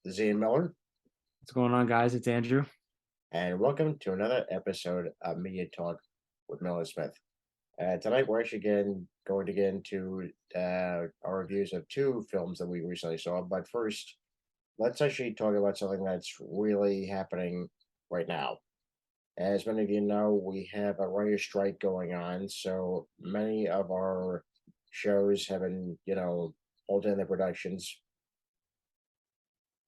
This is Ian Miller, What's going on, guys? It's Andrew. and welcome to another episode of Media Talk with Miller Smith. Tonight, we're actually going to get into our reviews of two films that we recently saw. But first, let's actually talk about something that's really happening right now. As many of you know, we have a writer's strike going on, so many of our shows have been, holding their productions,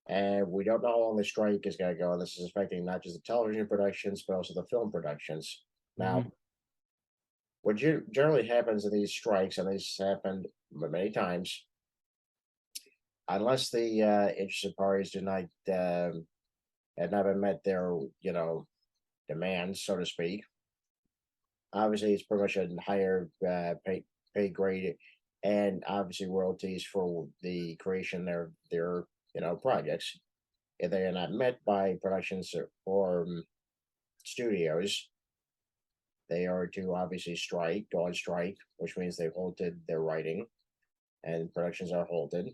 and we don't know how long the strike is going to go. And this is affecting not just the television productions, but also the film productions. Now, hmm what generally happens in these strikes, and this happened many times, unless the interested parties do not have not been met their demands, so to speak. Obviously, it's pretty much a higher pay grade, and obviously royalties for the creation of their projects. If they are not met by productions or studios, they are to obviously go on strike, which means they've halted their writing and productions are halted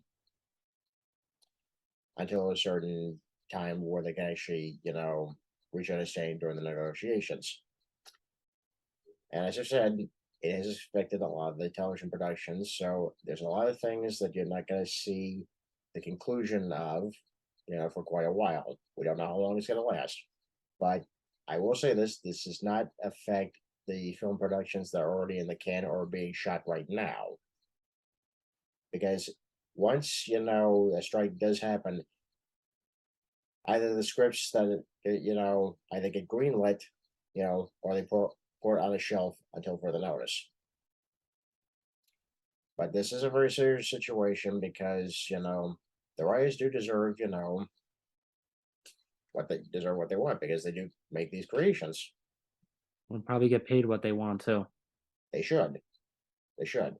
until a certain time where they can actually, reach understanding during the negotiations. And as I said, it has affected a lot of the television productions. So there's a lot of things that you're not going to see the conclusion of, for quite a while. We don't know how long it's going to last. But I will say this does not affect the film productions that are already in the can or being shot right now. Because once, a strike does happen, either the scripts that, either get greenlit, or they put it on a shelf until further notice. But this is a very serious situation because, the writers do deserve, what they want because they do make these creations. They'll probably get paid what they want to. They should. They should.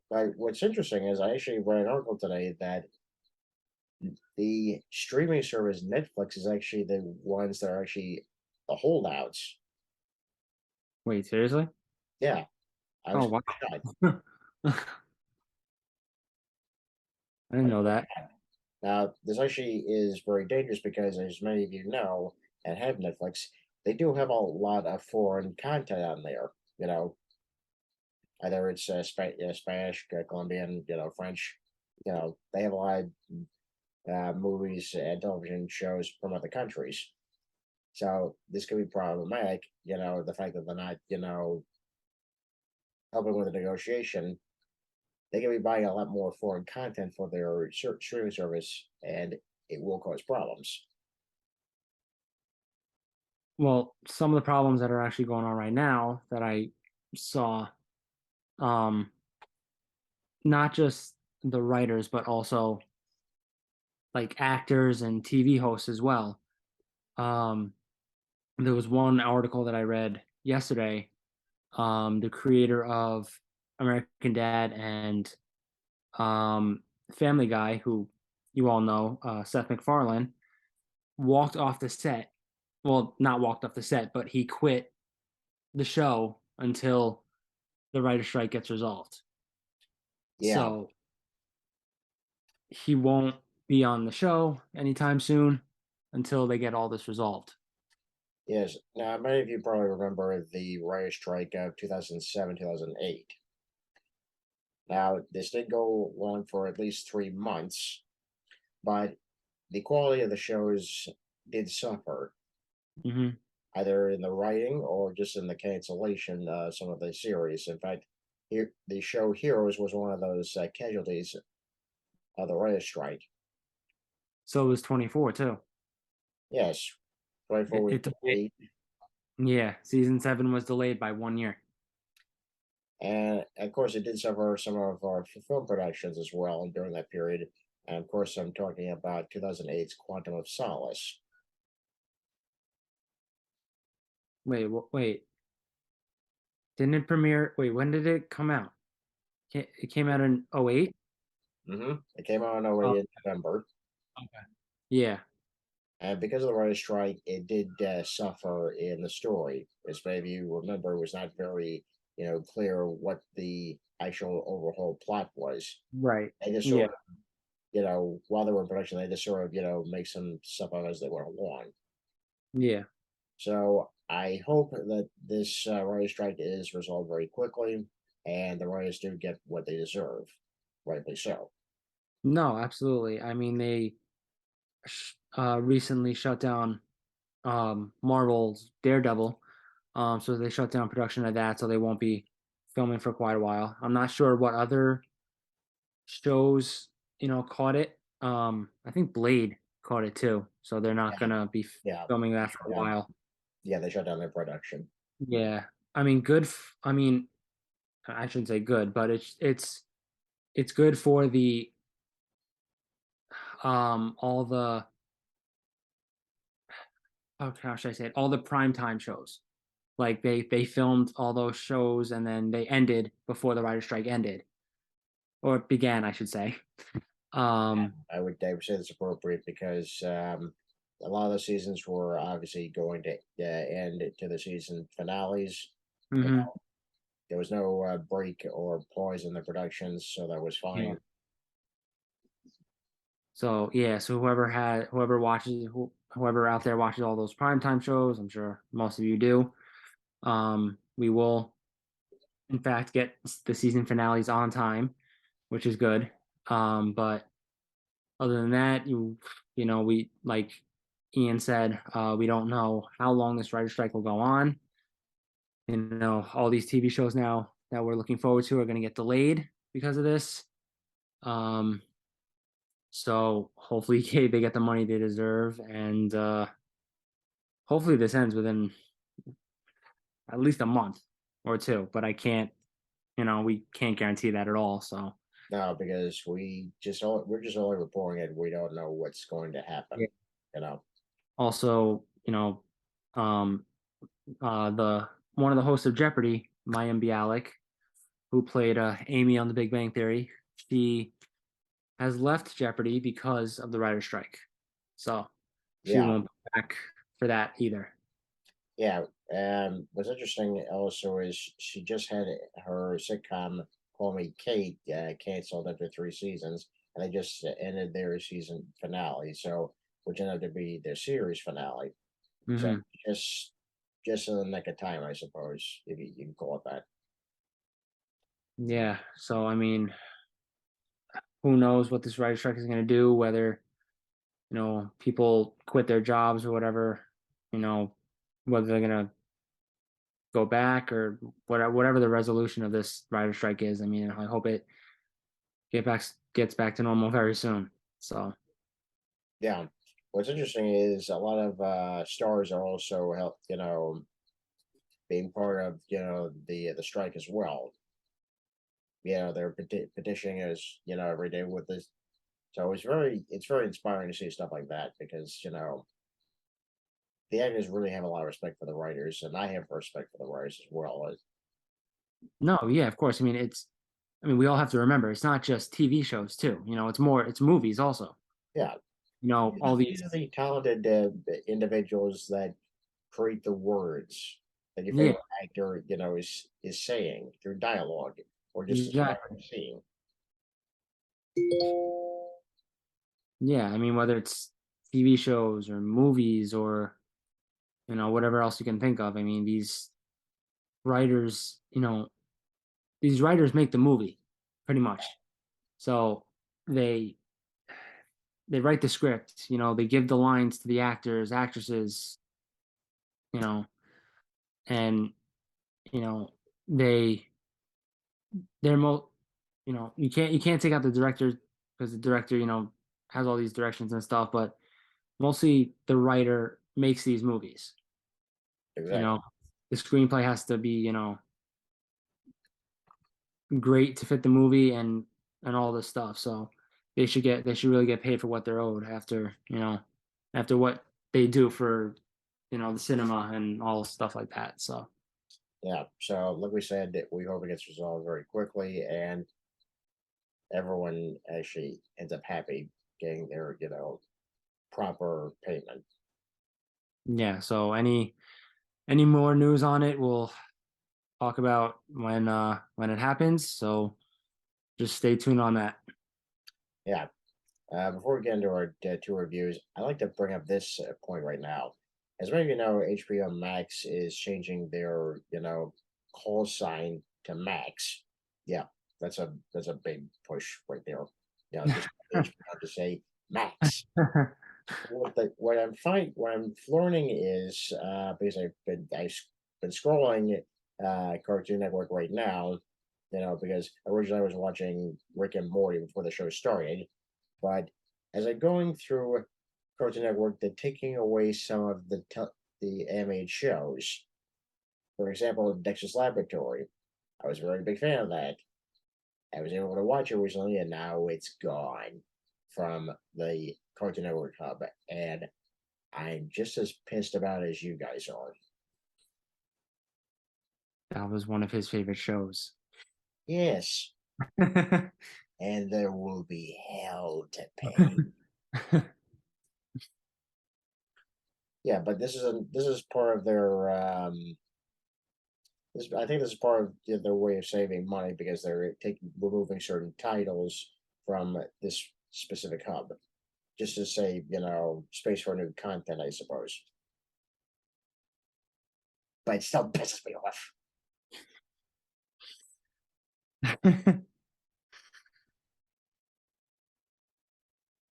But what's interesting is I actually read an article today that the streaming service Netflix is actually the ones that are actually the holdouts. Wait, seriously? Yeah, I Oh was wow! shocked. I didn't know that. Now, this actually is very dangerous because, as many of you know and have Netflix, they do have a lot of foreign content on there. Either it's Spanish, Colombian, French. They have a lot of movies and television shows from other countries. So this could be problematic. The fact that they're not, helping with the negotiation, they could be buying a lot more foreign content for their streaming service, and it will cause problems. Well, some of the problems that are actually going on right now that I saw, um, not just the writers, but also like actors and TV hosts as well. Um, there was one article that I read yesterday. The creator of American Dad and Family Guy, who you all know, Seth MacFarlane, walked off the set. Well, not walked off the set, but he quit the show until the writer's strike gets resolved. Yeah. So he won't be on the show anytime soon until they get all this resolved. Yes. Now, many of you probably remember the writer's strike of 2007, 2008. Now, this did go on for at least 3 months, but the quality of the shows did suffer, hmm either in the writing or just in the cancellation of some of the series. In fact, here the show Heroes was one of those casualties of the writer's strike. So it was 24 too. Yes, 24 was It delayed, yeah, season 7 was delayed by 1 year. and of course, it did suffer some of our film productions as well during that period. And of course, I'm talking about 2008's Quantum of Solace. Wait. Didn't it premiere? Wait, when did it come out? It came out in '08. It came out already Oh, in November. okay. Yeah. And because of the writer's strike, it did suffer in the story. As many of you remember, it was not very, clear what the actual overall plot was. Right. They just Yeah. sort of while they were in production, they just sort of, make some stuff up as they went along. Yeah. So I hope that this writer's strike is resolved very quickly, and the writers do get what they deserve, rightly so. No, absolutely. I mean, they recently shut down Marvel's Daredevil. So they shut down production of that, so they won't be filming for quite a while. I'm not sure what other shows, caught it. I think Blade caught it too, so they're not Yeah, gonna be yeah, filming they that for shut a down. while. Yeah, they shut down their production. Yeah, I mean, good. I mean, I shouldn't say good, but it's good for the all the how should I say it? All the primetime shows. Like they filmed all those shows and then they ended before the writer's strike ended or began, I should say. Um, I would say that's appropriate because a lot of the seasons were obviously going to end to the season finales. You mhm, know, there was no break or pause in the productions, so that was yeah. fine. So yeah, so whoever out there watches all those primetime shows, I'm sure most of you do. We will in fact get the season finales on time, which is good. But other than that, we like Ian said, we don't know how long this writer strike will go on. All these TV shows now that we're looking forward to are going to get delayed because of this. Um, so hopefully they get the money they deserve, and hopefully this ends within at least a month or two. But we can't guarantee that at all. So No, because we're just only reporting it. We don't know what's going to happen. yeah. You know. Also, um, the one of the hosts of Jeopardy, Mayim Bialik, who played Amy on The Big Bang Theory, she has left Jeopardy because of the writer's strike. So she Yeah, won't be back for that either. yeah. What's interesting also is she just had her sitcom "Call Me Kate" canceled after 3 seasons, and they just ended their season finale. So, which ended up to be their series finale. So Hmm. just just in the nick of time, I suppose, if you can call it that. Yeah. So I mean, who knows what this writer's strike is going to do? Whether people quit their jobs or whatever. You know, whether they're going to go back or whatever the resolution of this writer's strike is. I mean, I hope it gets back to normal very soon. So Yeah. What's interesting is a lot of stars are also help, being part of the strike as well. They're petitioning us, every day with this. So it's very inspiring to see stuff like that because the actors really have a lot of respect for the writers, and I have respect for the writers as well. no, yeah, of course. I mean, we all have to remember it's not just TV shows too. It's movies also. Yeah, All these these, are the talented individuals that create the words that your yeah, favorite actor, is saying through dialogue or just exactly. describing a scene. Yeah, I mean, whether it's TV shows or movies or whatever else you can think of. I mean, writers, these writers make the movie pretty much. So they they write the script. They give the lines to the actors, actresses. You know, and you know they they're mo you can't take out the director because the director has all these directions and stuff, but mostly the writer makes these movies. you Exactly. know the screenplay has to be great to fit the movie and all this stuff, so they should really get paid for what they're owed after what they do for the cinema and all stuff like that. So Yeah. So, like we said, that we hope it gets resolved very quickly, and everyone actually ends up happy getting their, proper payment. yeah, so any more news on it we'll talk about when it happens, so just stay tuned on that. Yeah. Before we get into our two reviews, I'd like to bring up this point right now. As many of you know, HBO Max is changing their, call sign to Max. Yeah, that's a big push right there. Just HBO to say Max. What I'm learning is because I've been scrolling Cartoon Network right now, because originally I was watching Rick and Morty before the show started, but as I'm going through Cartoon Network, they're taking away some of the animated shows. For example, Dexter's Laboratory. I was a very big fan of that. I was able to watch it recently, and now it's gone from the Cartoon Network hub, and I'm just as pissed about it as you guys are. That was one of his favorite shows. Yes, and there will be hell to pay. Yeah, but this is part of their I think this is part of their way of saving money because they're taking removing certain titles from this specific hub, just to save space for new content, I suppose. But it still pisses me off.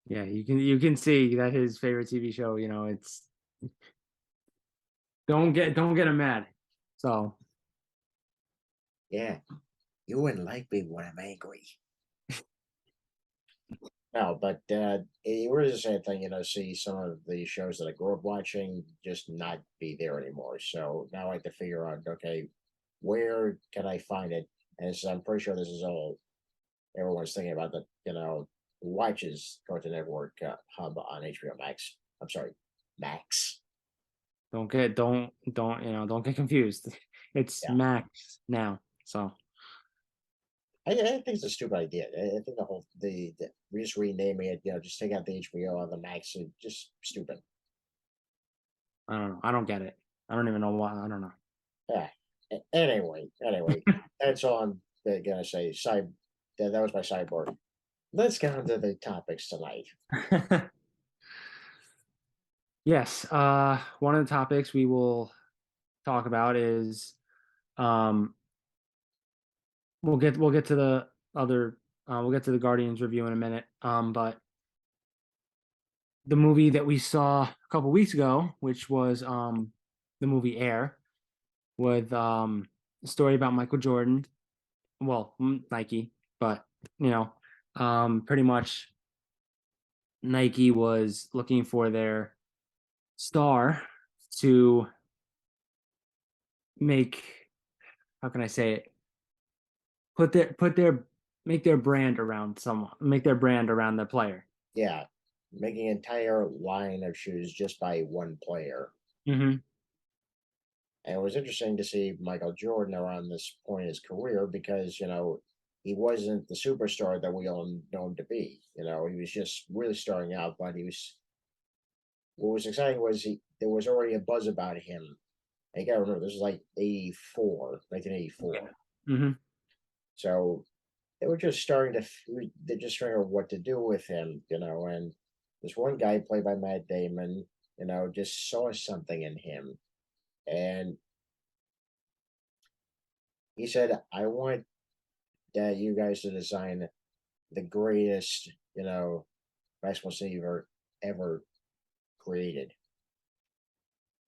Yeah, you can see that his favorite TV show, it's don't get him mad. So Yeah, you wouldn't like me when I'm angry. No, but it really is a sad thing, see some of the shows that I grew up watching just not be there anymore. So now I have to figure out, okay, where can I find it? And I'm pretty sure this is all everyone's thinking about that, watches Cartoon Network hub on HBO Max. I'm sorry, Max. don't get confused. It's Yeah, Max now. So I think it's a stupid idea. I think the whole the just renaming it, just take out the HBO on the Max, is just stupid. I don't know. I don't get it. I don't even know why. I don't Yeah. Anyway, that's all I'm gonna say. That was my sidebar. Let's get on to the topics tonight. know. Yes. One of the topics we will talk about is um we'll get to the other we'll get to the Guardians review in a minute. But the movie that we saw a couple weeks ago, which was the movie Air, with a story about Michael Jordan. Well, Nike, but you know, pretty much Nike was looking for their star to make, how can I say it? Put their make their brand around someone, make their brand around the player. Yeah, making an entire line of shoes just by one player. Hmm. And it was interesting to see Michael Jordan around this point in his career because, he wasn't the superstar that we all know him to be. He was just really starting out, but what was exciting was there was already a buzz about him. And you gotta remember, this was like 1984. Hmm. So they were just they're just trying to what to do with him, and this one guy played by Matt Damon, just saw something in him. And he said, I want you guys to design the greatest, basketball saver ever created.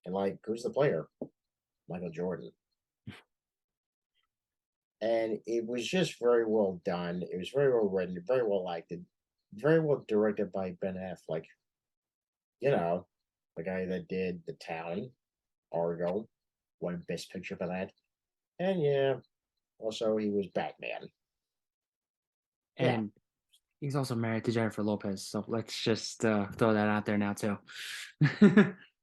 And like, who's the player? Michael Jordan. And it was just very well done. It was very well written, very well acted, very well directed by Ben Affleck. You know, the guy that did The Town, Argo, won Best Picture for that. And yeah, also he was Batman. Yeah, And he's also married to Jennifer Lopez, so let's just throw that out there now too.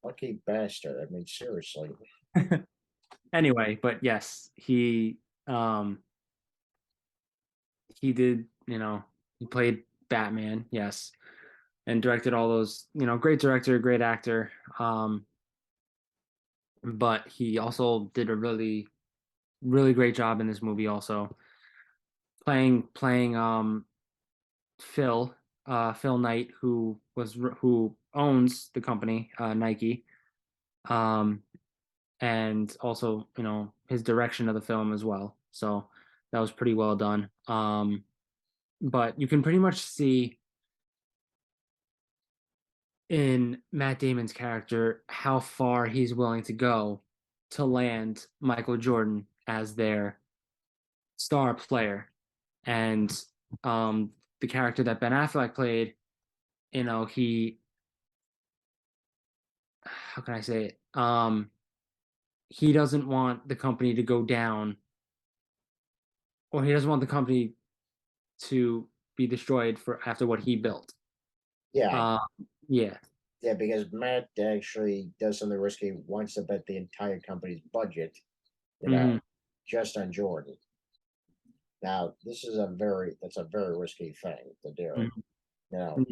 lucky bastard. I mean, seriously. Anyway, but yes, um he did, he played Batman, yes, and directed all those, great director, great actor. But he also did a really, really great job in this movie also playing Phil. Phil Knight, who owns the company, Nike, um, and also his direction of the film as well. So that was pretty well done. But you can pretty much see in Matt Damon's character how far he's willing to go to land Michael Jordan as their star player. And the character that Ben Affleck played, he how can I say it? He doesn't want the company to go down, or he doesn't want the company to be destroyed for after what he built. Yeah, Uh, yeah. yeah, because Matt actually does something risky, wants to bet the entire company's budget, you know, Hmm. just on Jordan. Now, that's a very risky thing to do, Hmm. you know,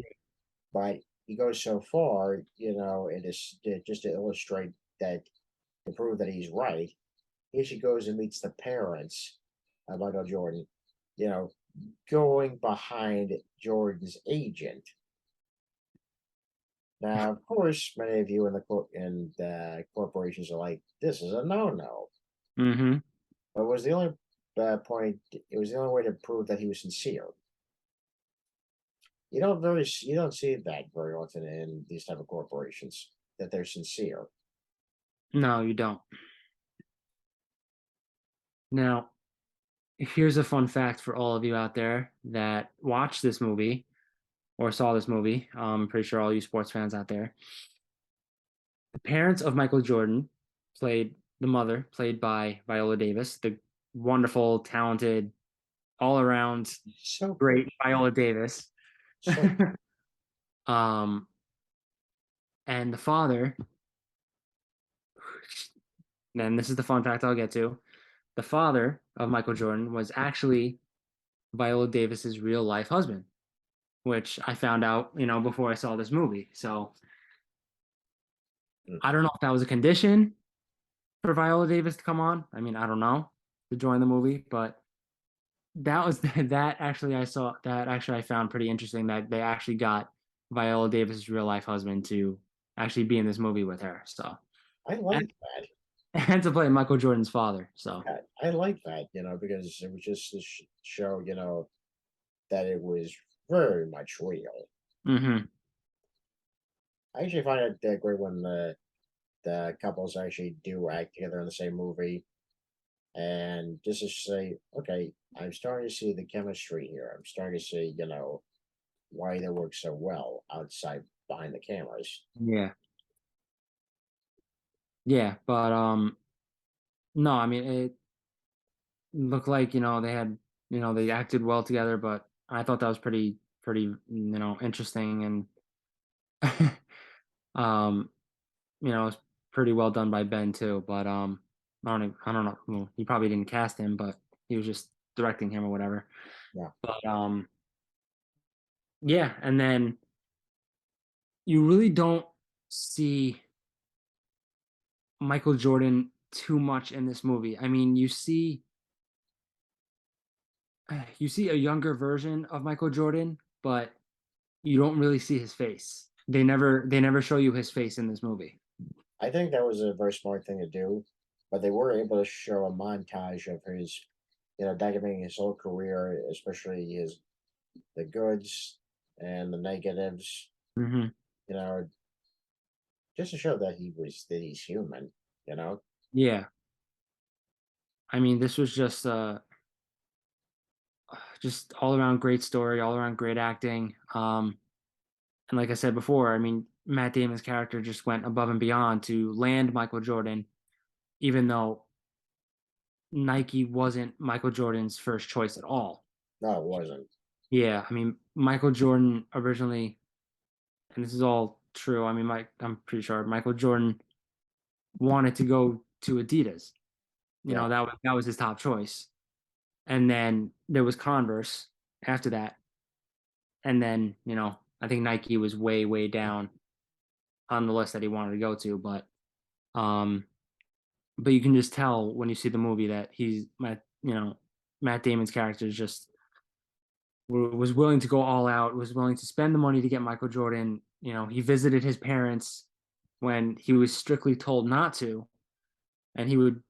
but he goes so far, just to illustrate that, to prove that he's right. Here she goes and meets the parents of Michael Jordan, you know, going behind Jordan's agent. Now, of course, many of you in the corporations are like, "This is a no-no." Hmm. But was the only point. It was the only way to prove that he was sincere. You don't see that very often in these type of corporations, that they're sincere. No, you don't. Now, here's a fun fact for all of you out there that watched this movie or saw this movie. I'm pretty sure all you sports fans out there. The parents of Michael Jordan played the mother, played by Viola Davis, the wonderful, talented, all around So great pretty, Viola Davis. so um, and the father, then this is the fun fact I'll get to. The father of Michael Jordan was actually Viola Davis's real life husband, which I found out, before I saw this movie. So mm, I don't know if that was a condition for Viola Davis to come on. I mean, I don't know, to join the movie, but that was that actually I found pretty interesting that they actually got Viola Davis's real life husband to actually be in this movie with her. So I and, like that. and to play Michael Jordan's father. So I like that, because it was just to show, that it was very much real. hmm I actually find it great when the couples actually do act together in the same movie. And just to say, okay, I'm starting to see the chemistry here. I'm starting to see, why they work so well outside behind the cameras. yeah, yeah, but no, I mean it looked like they had they acted well together, but I thought that was pretty interesting and um it's pretty well done by Ben too. But I don't know. Well, he probably didn't cast him, but he was just directing him or whatever. Yeah, But yeah, and then you really don't see Michael Jordan too much in this movie. I mean, you see a younger version of Michael Jordan, but you don't really see his face. They never show you his face in this movie. I think that was a very smart thing to do, but they were able to show a montage of his, documenting his whole career, especially the goods and the negatives, Hmm. you know, just to show that he's human, Yeah, I mean, this was just all around great story, all around great acting. And like I said before, I mean, Matt Damon's character just went above and beyond to land Michael Jordan, even though Nike wasn't Michael Jordan's first choice at all. No, it wasn't. Yeah, I mean, Michael Jordan originally, and this is all true. I mean, I'm pretty sure Michael Jordan wanted to go to Adidas. Yeah, That was his top choice. And then there was Converse after that. And then, I think Nike was way, way down on the list that he wanted to go to. Um, but you can just tell when you see the movie that Matt Damon's character is just was willing to go all out, was willing to spend the money to get Michael Jordan. He visited his parents when he was strictly told not to, and he would,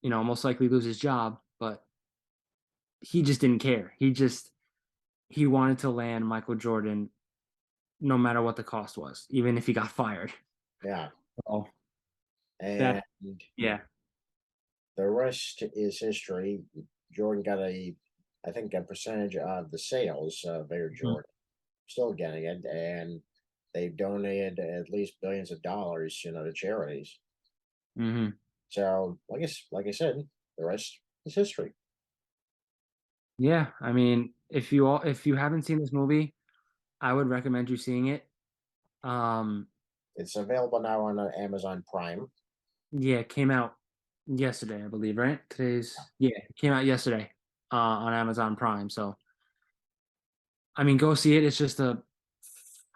most likely lose his job, but he just didn't care. He wanted to land Michael Jordan no matter what the cost was, even if he got fired. Yeah. So And that, yeah. the rest is history. Jordan got I think, a percentage of the sales of Air Mhm. Jordan, still getting it, and they've donated at least billions of dollars, to charities. Mhm. So, like I said, the rest is history. Yeah, I mean, if you haven't seen this movie, I would recommend you seeing it. Um, It's available now on Amazon Prime. yeah, it came out yesterday, I believe, right? Yeah, it came out yesterday on Amazon Prime. So, I mean, go see it. It's just a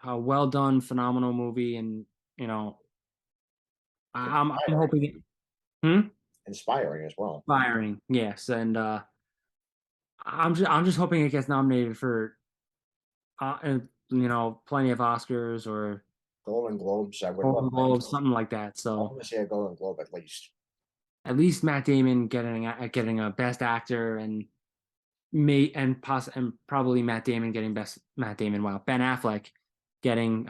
well done, phenomenal movie, and you know, I'm Inspiring, hoping hmm? inspiring as well. Inspiring, yes, and I'm just hoping it gets nominated for plenty of Oscars or Golden Globes, I would love Golden Globes, something like that. I So want to see a Golden Globe at least. at least Matt Damon getting a Best Actor, and and probably Matt Damon getting Best Matt Damon. Wow, Ben Affleck getting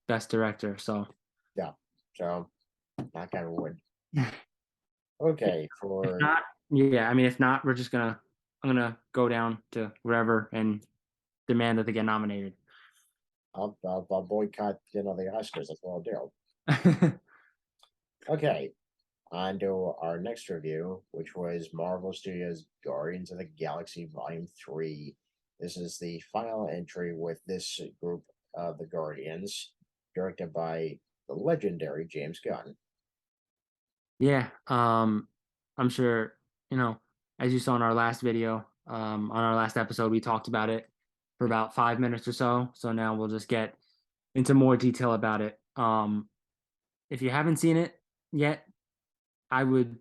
Best Director. So Yeah. So, knock on wood. if Okay, for not, yeah, I mean, if not, I'm gonna go down to wherever and demand that they get nominated. I'll boycott, the Oscars. That's what I'll do. Okay, on to our next review, which was Marvel Studios' Guardians of the Galaxy Volume 3. This is the final entry with this group of the Guardians, directed by the legendary James Gunn. Yeah, I'm sure, as you saw in our last video, on our last episode, we talked about it for about 5 minutes or so. So now we'll just get into more detail about it. If you haven't seen it yet, I would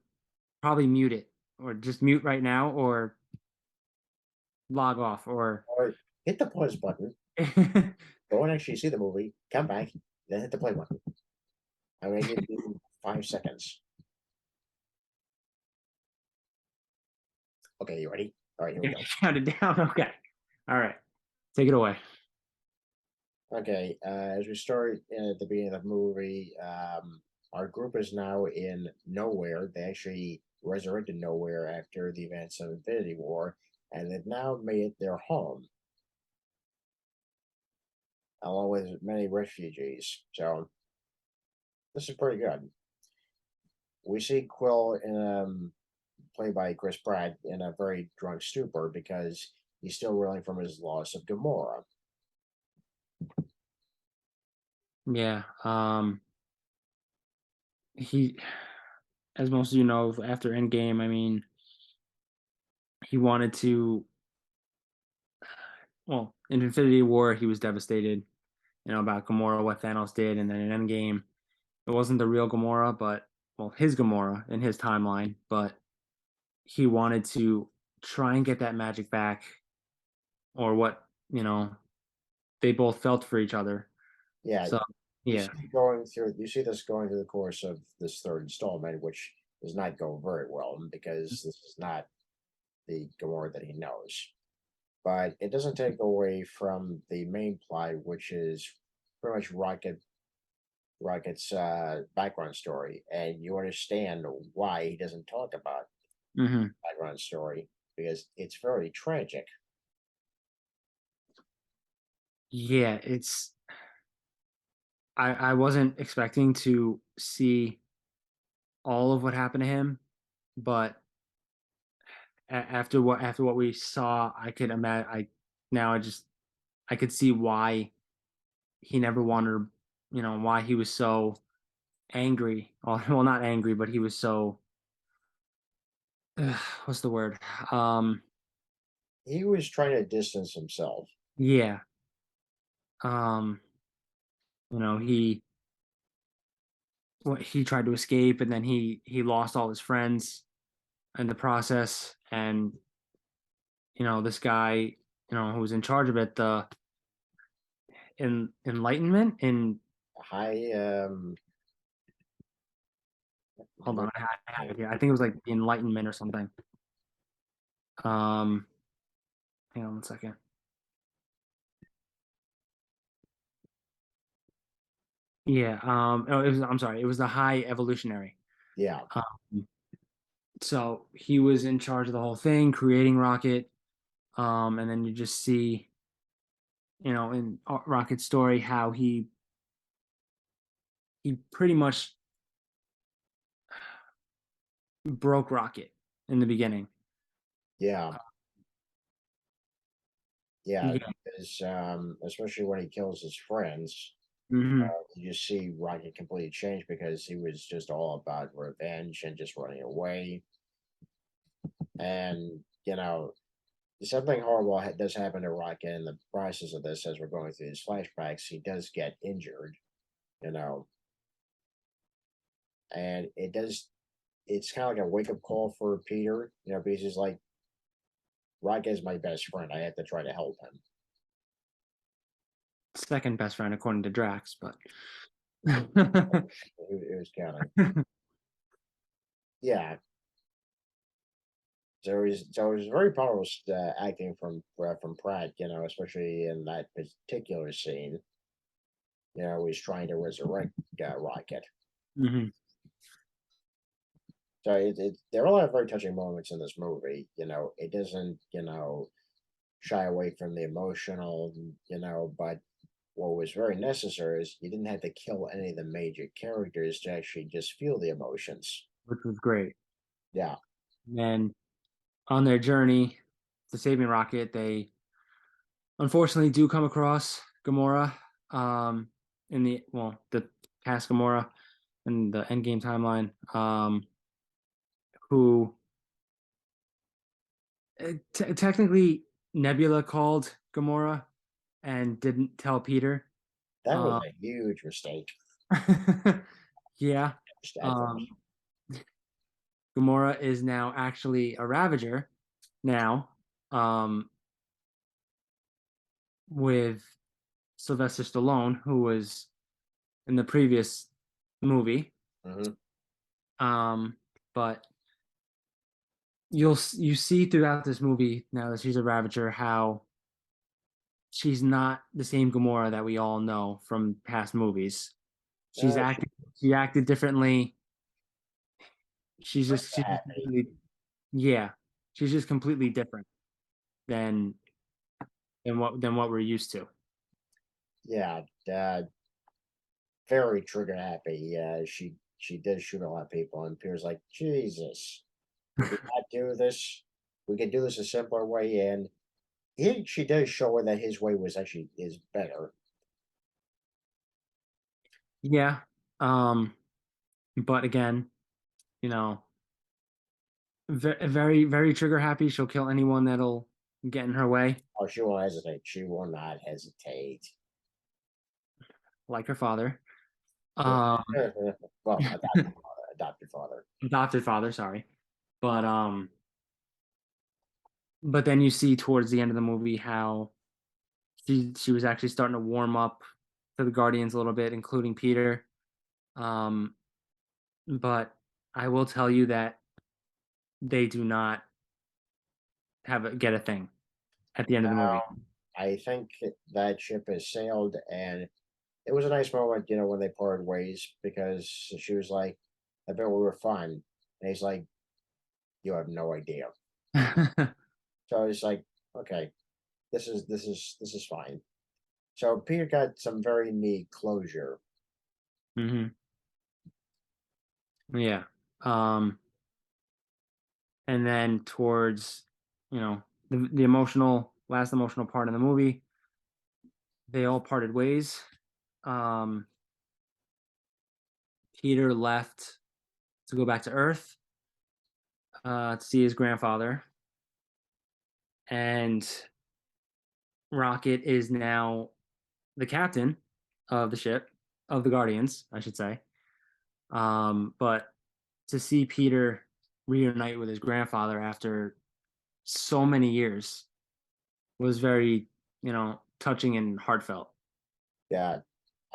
probably mute it, or just mute right now, or log off, or Or hit the pause button, go and actually see the movie, come back, then hit the play button. I'm going to give you 5 seconds. Okay, you ready? All right, here we go. count it down. Okay, all right, take it away. Okay, as we start at the beginning of the movie, our group is now in nowhere. They actually resurrected nowhere after the events of Infinity War, and they've now made it their home, along with many refugees. So this is pretty good. We see Quill, played by Chris Pratt, in a very drunk stupor because he's still reeling from his loss of Gamora. Yeah, he, as most of you know, after Endgame, I mean, he wanted to. Well, in Infinity War, he was devastated, about Gamora, what Thanos did, and then in Endgame, it wasn't the real Gamora, but well, his Gamora in his timeline, but he wanted to try and get that magic back, or what they both felt for each other. Yeah, So yeah. you see this going through the course of this third installment, which does not go very well because this is not the Gamora that he knows. But it doesn't take away from the main plot, which is pretty much Rocket's background story, and you understand why he doesn't talk about Hmm. background story because it's very tragic. Yeah, I wasn't expecting to see all of what happened to him, but after what we saw, I could imagine. I could see why he never wanted, why he was so angry. Well, not angry, but he was so, what's the word? Um, He was trying to distance himself. yeah. Um, he he tried to escape, and then he lost all his friends in the process, and this guy. who's in charge of it, the Enlightenment in High, hold on, I have it name. here. I think it was like the Enlightenment or something. Um, hang on one second. Yeah, oh, I'm sorry, it was the High Evolutionary. Yeah, Um, so he was in charge of the whole thing, creating Rocket. And then you just see, in Rocket's story, how he pretty much broke Rocket in the beginning. yeah, yeah. Yeah. Because especially when he kills his friends, Hmm. you just see Rocket completely change because he was just all about revenge and just running away. And something horrible does happen to Rocket in the process of this as we're going through these flashbacks. He does get injured, you know, and it's kind of like a wake up call for Peter, because he's like, Rocket is my best friend. I have to try to help him. Second best friend according to Drax, but It was kind of, yeah. So it was very powerful acting from Pratt, especially in that particular scene. He's trying to resurrect Rocket. Hmm. So there are a lot of very touching moments in this movie. It doesn't shy away from the emotional. But what was very necessary is you didn't have to kill any of the major characters to actually just feel the emotions. which was great. Yeah, And on their journey to saving Rocket, they unfortunately do come across Gamora, um, in the past Gamora in the Endgame timeline, who technically Nebula called Gamora and didn't tell Peter. that was Uh, a huge mistake. yeah. Just effort. Um, Gamora is now actually a Ravager now, um, with Sylvester Stallone, who was in the previous movie. Hmm. Um, but you see throughout this movie now that she's a Ravager how she's not the same Gamora that we all know from past movies. She's Uh, acted she acted differently. She's just happy. completely, yeah, she's just completely different than what we're used to. Yeah, very trigger happy. Yeah, she did shoot a lot of people, and Pierre's like, Jesus, could we not do this? We could do this a simpler way. And she does show her that his way was actually is better. Yeah. Um, but again, you know, very very trigger happy. She'll kill anyone that'll get in her way, Oh, she won't hesitate. She will not hesitate. like her father. Yeah. Um, Well, adopted father. Adopted father. adopted father, sorry. But but then you see towards the end of the movie how she was actually starting to warm up to the Guardians a little bit, including Peter. Um, but I will tell you that they do not get a thing at the end of the movie. I think that ship has sailed, and it was a nice moment, when they parted ways because she was like, "I bet we were fun," and he's like, "You have no idea." So I was like, "Okay, this is fine." So Peter got some very neat closure. Hmm. Yeah. Um, and then towards, the last emotional part of the movie, they all parted ways. Um, Peter left to go back to Earth, to see his grandfather, and Rocket is now the captain of the ship of the Guardians, I should say. But to see Peter reunite with his grandfather after so many years was very, touching and heartfelt. Yeah,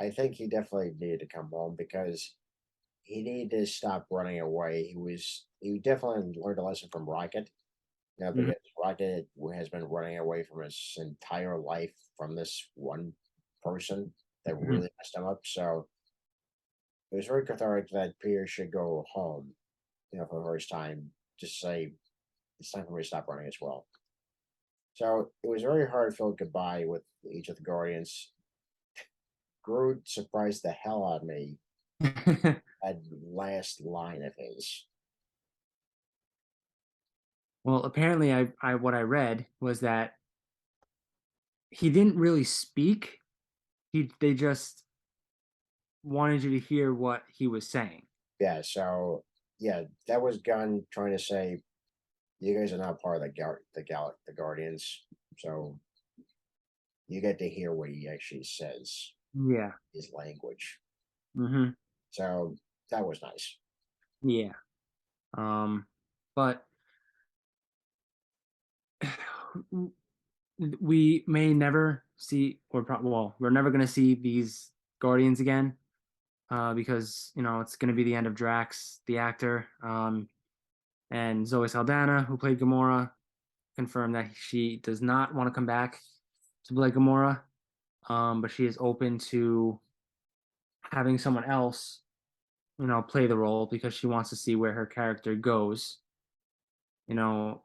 I think he definitely needed to come home because he needed to stop running away. He definitely learned a lesson from Rocket. Mhm, Because Rocket has been running away from his entire life from this one person that mhm. really messed him up. So it was very cathartic that Peter should go home, for the first time, just say it's time for me to stop running as well. So it was a very heartfelt goodbye with each of the Guardians. Groot surprised the hell out of me at last line of his. Well, apparently, I what I read was that he didn't really speak. They just wanted you to hear what he was saying. Yeah, so yeah, that was Gunn trying to say you guys are not part of the Guardians, so you get to hear what he actually says, Yeah. his language. Hmm. So that was nice. Yeah. Um, but we may never see, well, we're never going to see these Guardians again, because it's going to be the end of Drax, the actor, and Zoe Saldana, who played Gamora, confirmed that she does not want to come back to play Gamora, but she is open to having someone else, play the role because she wants to see where her character goes, you know,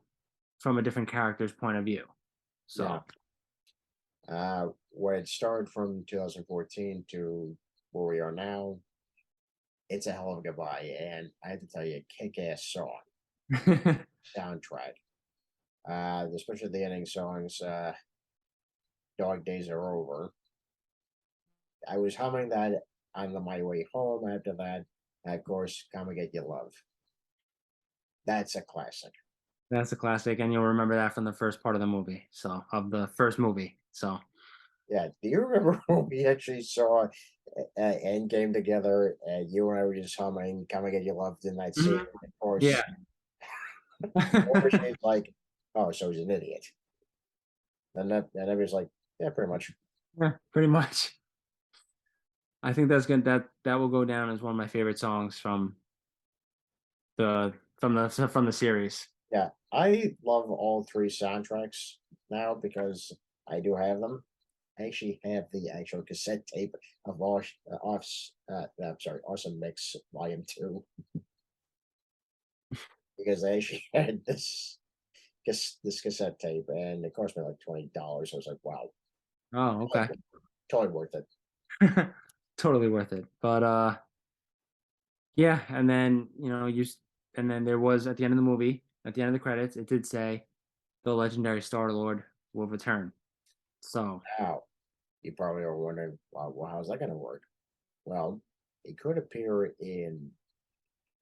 from a different character's point of view. Yeah. So, Where it started from 2014 to where we are now, it's a hell of a goodbye. And I have to tell you, kick ass song, soundtrack. Especially the ending songs, Dog Days Are Over. I was humming that on my way home after that. And of course, Come and Get Your Love. That's a classic. that's a classic, and you'll remember that from the first part of the movie. So, of the first movie. So, Yeah. Do you remember when we actually saw Endgame together and you and I were just humming Come and Get Your Love in that scene? mhm. Of Yeah. course, she's like, oh, so he's an idiot. And everybody's like, yeah, pretty much. Yeah, pretty much. I think that's good. That will go down as one of my favorite songs from the series. Yeah. I love all three soundtracks now because I do have them. I actually have the actual cassette tape of I'm sorry, Awesome Mix Volume 2 because I actually had this cassette tape and it cost me like $20. I was like, wow, Oh, okay. totally worth it. Totally worth it. But yeah, and then and then there was at the end of the movie, at the end of the credits, it did say the legendary Star Lord will return. So Now, you probably are wondering, well, how's that going to work? Well, it could appear in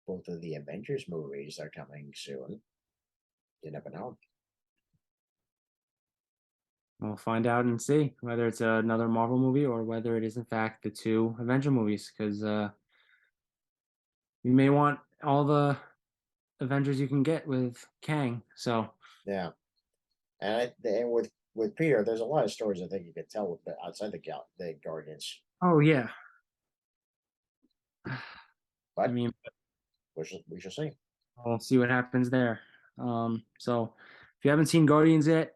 both of the Avengers movies that are coming soon. You never know. we'll find out and see whether it's another Marvel movie or whether it is in fact the two Avenger movies. Because you may want all the Avengers you can get with Kang. So Yeah, and with Peter, there's a lot of stories I think you could tell with outside the Guardians, oh yeah. I but mean, we shall see. we'll see what happens there. So if you haven't seen Guardians yet,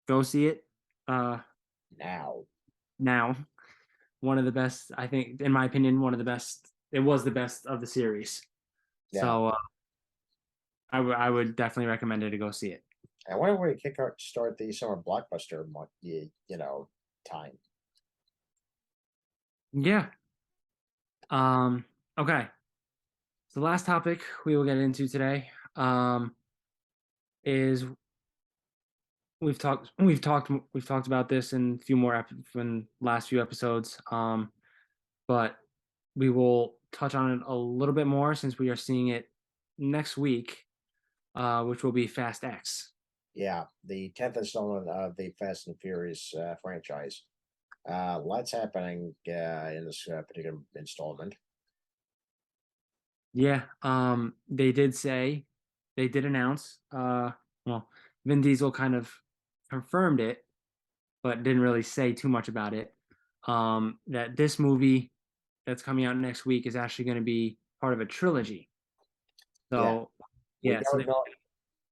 go see it. Uh, Now, now, one of the best, I think, in my opinion, one of the best. It was the best of the series. yeah, So I would definitely recommend it to go see it. and why don't we start the summer blockbuster time? Yeah. Okay. So the last topic we will get into today is we've talked about this in a few more in last few episodes. But we will touch on it a little bit more since we are seeing it next week, which will be Fast X. Yeah, the 10th installment of the Fast and Furious franchise. Lots happening in this particular installment. Yeah, they did announce, well, Vin Diesel kind of confirmed it, but didn't really say too much about it. That this movie that's coming out next week is actually going to be part of a trilogy. Yeah, So, we yeah, so don't know.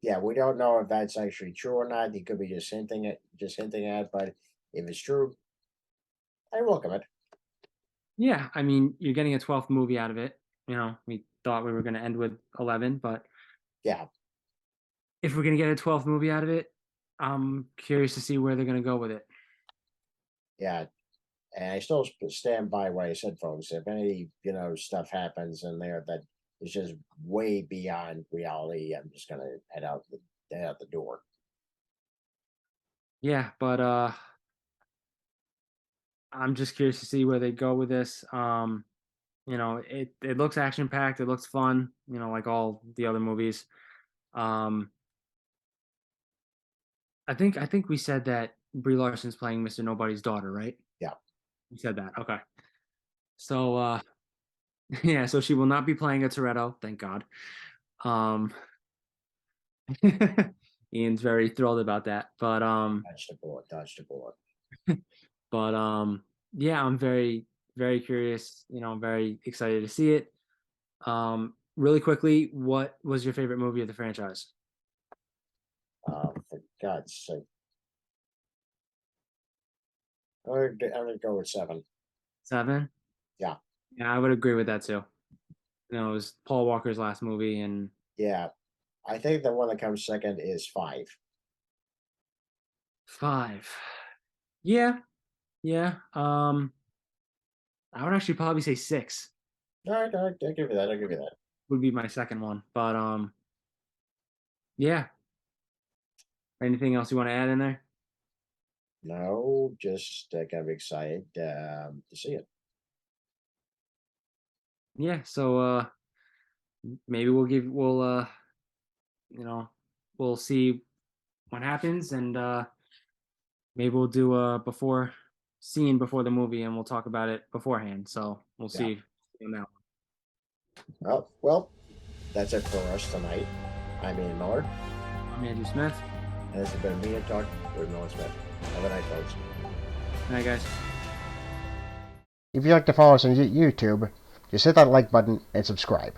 Yeah, we don't know if that's actually true or not. He could be just hinting at. But if it's true, I welcome it. yeah, I mean, you're getting a 12th movie out of it. We thought we were going to end with 11, but Yeah, if we're going to get a 12th movie out of it, I'm curious to see where they're going to go with it. yeah. And I still stand by what I said, folks. If any, stuff happens in there that is just way beyond reality, I'm just gonna head out the door. Yeah, but I'm just curious to see where they go with this. It looks action packed, it looks fun, like all the other movies. Um I think we said that Brie Larson's playing Mr. Nobody's daughter, right? Yeah. We said that. Okay. So yeah, so she will not be playing a Toretto, thank God. Um Ian's very thrilled about that. Dodge the bullet, dodge the bullet. Yeah, I'm very, very curious, I'm very excited to see it. Really quickly, what was your favorite movie of the franchise? For God's sake. I'm gonna go with 7. 7? Yeah. Yeah, I would agree with that too. It was Paul Walker's last movie, and Yeah. I think the one that comes second is 5. 5. Yeah, yeah. I would actually probably say 6 All right, all right, I'll give you that. I'll give you that. would be my second one. But yeah. Anything else you want to add in there? No, just kind of excited to see it. Yeah. So maybe you know we'll see what happens, and maybe we'll do a before scene before the movie, and we'll talk about it beforehand. So we'll Yeah. see on that one. Well, that's it for us tonight. I'm Ian Miller, I'm Andrew Smith. and this has been Media Talk with Miller Smith. Have a night, folks. Good night, guys. If you'd like to follow us on YouTube, just hit that like button and subscribe.